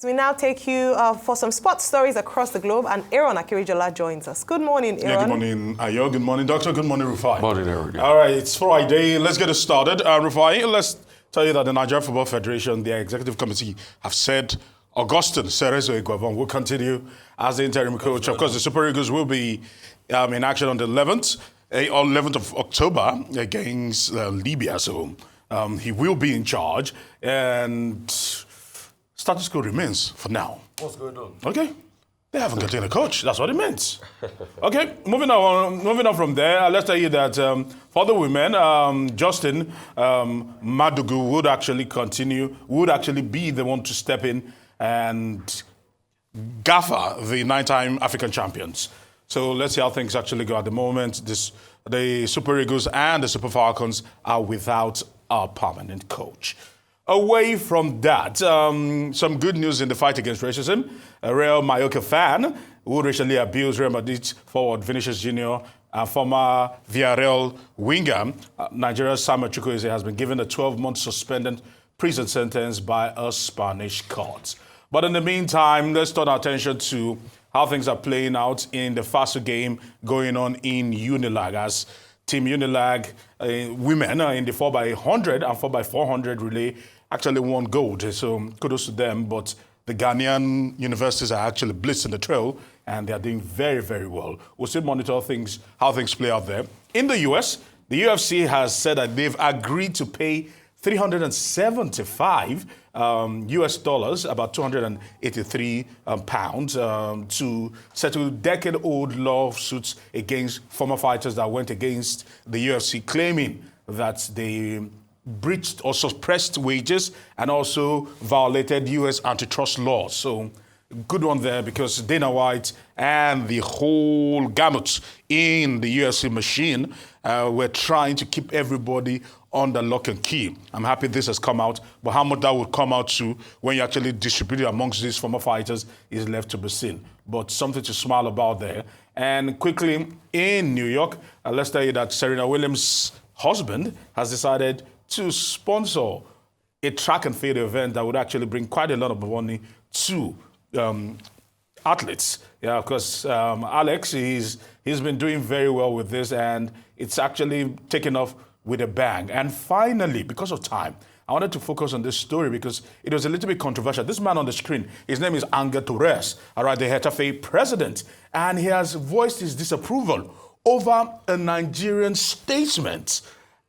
We now take you for some sports stories across the globe, and Aaron Akirijola joins us. Good morning, Aaron. Yeah, good morning, Ayo. Good morning, Doctor. Good morning, Rufai. Morning, Aaron. All right, it's Friday. Let's get it started. Rufai, let's tell you that the Nigeria Football Federation, their executive committee, have said Augustine Cerezo Iguavon will continue as the interim coach. Of course, the Super Eagles will be in action on the 11th of October against Libya. So he will be in charge, and status quo remains for now. What's going on? Okay. They haven't gotten a coach. That's what it means. Okay, moving on from there, let's tell you that for the women, Justin Madugu would actually be the one to step in and gaffer the 9-time African champions. So let's see how things actually go at the moment. The Super Eagles and the Super Falcons are without a permanent coach. Away from that, some good news in the fight against racism. A Real Mallorca fan who racially abused Real Madrid forward Vinicius Junior and former Villarreal winger, Nigeria's Samuel Chukwueze, has been given a 12-month suspended prison sentence by a Spanish court. But in the meantime, let's turn our attention to how things are playing out in the FASU game going on in Unilag, as Team Unilag women in the 4x100 and 4x400 relay actually won gold. So kudos to them. But the Ghanaian universities are actually blitzing the trail, and they are doing very, very well. We'll still monitor how things play out there. In the US, the UFC has said that they've agreed to pay $375 US dollars, about 283 pounds, to settle decade-old lawsuits against former fighters that went against the UFC, claiming that they breached or suppressed wages and also violated US antitrust laws. So good one there, because Dana White and the whole gamut in the UFC machine were trying to keep everybody under lock and key. I'm happy this has come out, but how much that would come out to when you actually distribute it amongst these former fighters is left to be seen. But something to smile about there. And quickly, in New York, let's tell you that Serena Williams' husband has decided to sponsor a track and field event that would actually bring quite a lot of money to athletes. Yeah, because Alex, he's been doing very well with this, and it's actually taken off with a bang. And finally, because of time, I wanted to focus on this story because it was a little bit controversial. This man on the screen, his name is Angel Torres, all right, the Getafe president, and he has voiced his disapproval over a Nigerian statement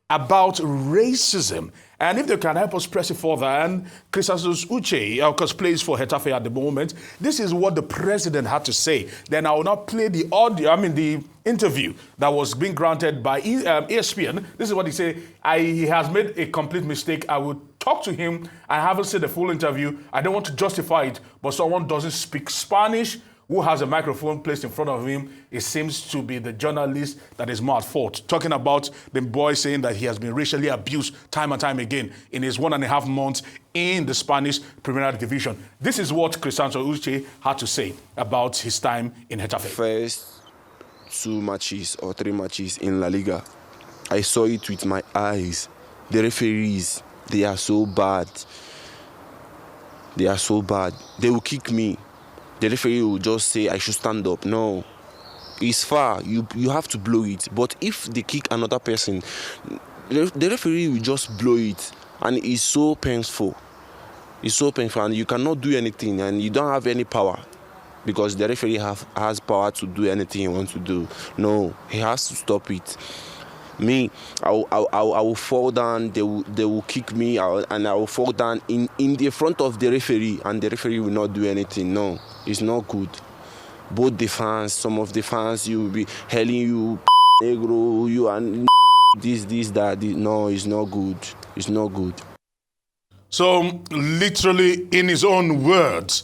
about racism. And if they can help us press it further, and Christos Uche, of course, plays for Getafe at the moment, this is what the president had to say. Then I will not play the the interview that was being granted by ESPN. This is what he said. He has made a complete mistake. I will talk to him. I haven't seen the full interview. I don't want to justify it, but someone doesn't speak Spanish, who has a microphone placed in front of him, it seems to be the journalist that is more at fault. Talking about the boy saying that he has been racially abused time and time again in his 1.5 months in the Spanish Premier Division. This is what Christos Uche had to say about his time in Getafe. First 2 matches or 3 matches in La Liga, I saw it with my eyes. The referees, they are so bad. They are so bad. They will kick me. The referee will just say I should stand up. No, it's far. You have to blow it. But if they kick another person, the referee will just blow it, and it's so painful. It's so painful, and you cannot do anything, and you don't have any power, because the referee has power to do anything he wants to do. No, he has to stop it. Me, I will fall down. They will kick me, and I will fall down in the front of the referee, and the referee will not do anything. No, it's not good. Both the fans, some of the fans, you will be hailing you, negro, you and this, that. No, it's not good. It's not good. So, literally, in his own words,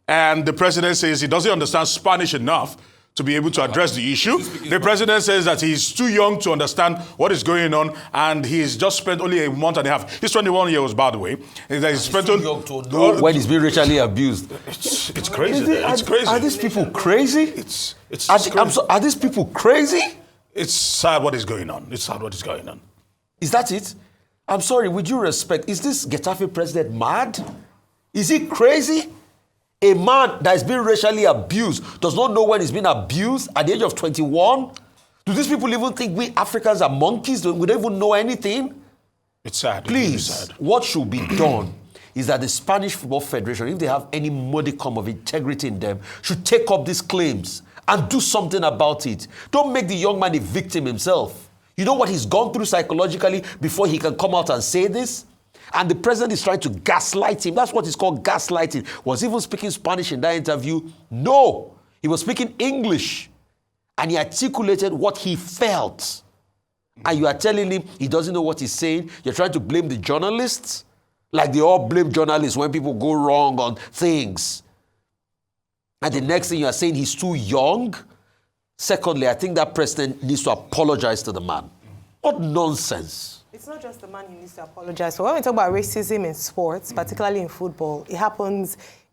and the president says he doesn't understand Spanish enough to be able to address the issue. The president says that he's too young to understand what is going on, and he's just spent only a month and a half. He's 21 years, by the way. He's spent too young to know when he's being racially abused. It's crazy. It's crazy. Are these people crazy? It's crazy. Are these people crazy? It's sad what is going on. It's sad what is going on. Is that it? I'm sorry, with due respect, is this Getafe president mad? Is he crazy? A man that is being racially abused does not know when he's been abused at the age of 21? Do these people even think we Africans are monkeys? We don't even know anything? It's sad. It's really Please, sad. what should be done is that the Spanish Football Federation, if they have any modicum of integrity in them, should take up these claims and do something about it. Don't make the young man a victim himself. You know what he's gone through psychologically before he can come out and say this? And the president is trying to gaslight him. That's what is called gaslighting. Was he even speaking Spanish in that interview? No. He was speaking English. And he articulated what he felt. And you are telling him he doesn't know what he's saying. You're trying to blame the journalists. Like they all blame journalists when people go wrong on things. And the next thing you are saying he's too young. Secondly, I think that president needs to apologize to the man. What nonsense. It's not just the man who needs to apologize. So when we talk about racism in sports, particularly in football,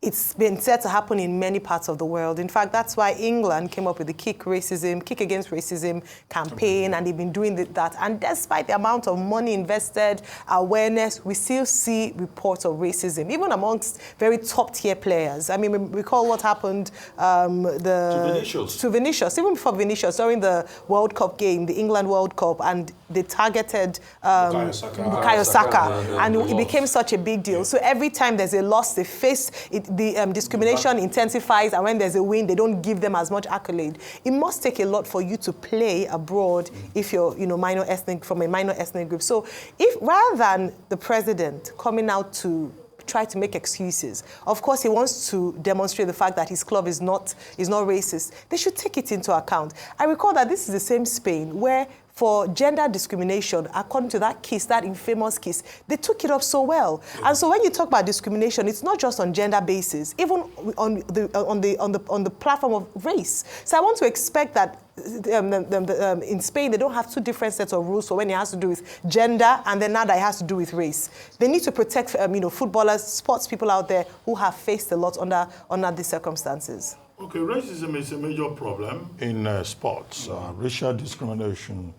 it's been said to happen in many parts of the world. In fact, that's why England came up with the Kick Against Racism campaign, and they've been doing that. And despite the amount of money invested, awareness, we still see reports of racism, even amongst very top-tier players. I mean, we recall what happened to Vinicius, even before Vinicius, during the World Cup game, the England World Cup, and they targeted Bukayo Saka, and it became such a big deal. So every time there's a loss, they face it. The discrimination intensifies, and when there's a win, they don't give them as much accolade. It must take a lot for you to play abroad if you're, from a minor ethnic group. So, if rather than the president coming out to try to make excuses, of course he wants to demonstrate the fact that his club is not racist, they should take it into account. I recall that this is the same Spain where, for gender discrimination, according to that infamous case, they took it up so well. Yeah. And so when you talk about discrimination, it's not just on gender basis, even on the platform of race. So I want to expect that in Spain, they don't have two different sets of rules for when it has to do with gender, and then now that it has to do with race. They need to protect footballers, sports people out there who have faced a lot under these circumstances. Okay, racism is a major problem in sports. Racial discrimination,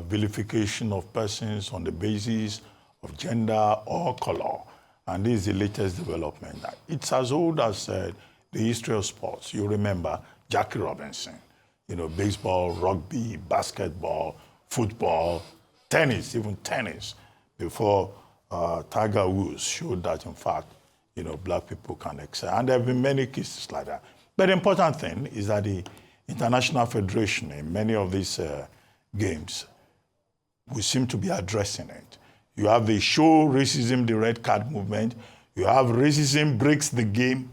vilification of persons on the basis of gender or color. And this is the latest development. It's as old as the history of sports. You remember Jackie Robinson, baseball, rugby, basketball, football, tennis, even tennis, before Tiger Woods showed that, in fact, black people can excel. And there have been many cases like that. But the important thing is that the International Federation in many of these games, we seem to be addressing it. You have the Show Racism, the Red Card movement. You have Racism Breaks the Game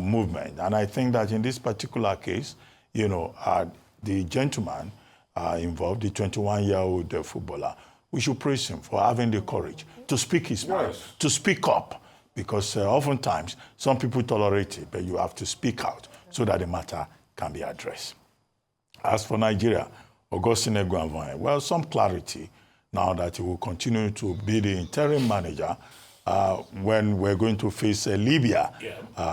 movement. And I think that in this particular case, the gentleman involved, the 21-year-old footballer, we should praise him for having the courage to speak his mind, to speak up. Because oftentimes, some people tolerate it, but you have to speak out so that the matter can be addressed. As for Nigeria, Augustine Eguavoen, well, some clarity now that he will continue to be the interim manager when we're going to face Libya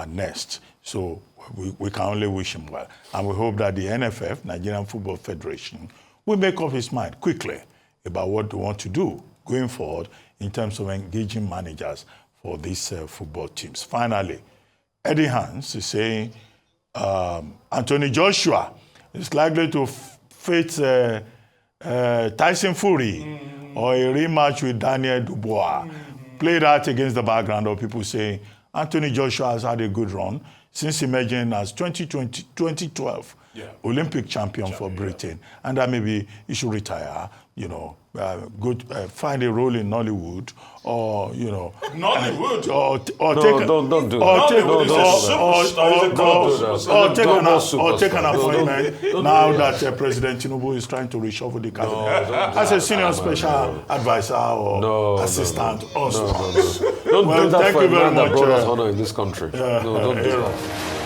next. So we can only wish him well. And we hope that the NFF, Nigerian Football Federation, will make up his mind quickly about what they want to do going forward in terms of engaging managers for these football teams. Finally, Eddie Hans is saying Anthony Joshua is likely to face Tyson Fury or a rematch with Daniel Dubois. Play that against the background of people saying Anthony Joshua has had a good run since emerging as 2012 Olympic champion for Britain. And that maybe he should retire, find a role in Nollywood, or Nollywood, or take an appointment now that President Tinubu is trying to reshuffle the cabinet as a senior special advisor or assistant. Don't do that for a man that brought us honor in this country. Don't do that.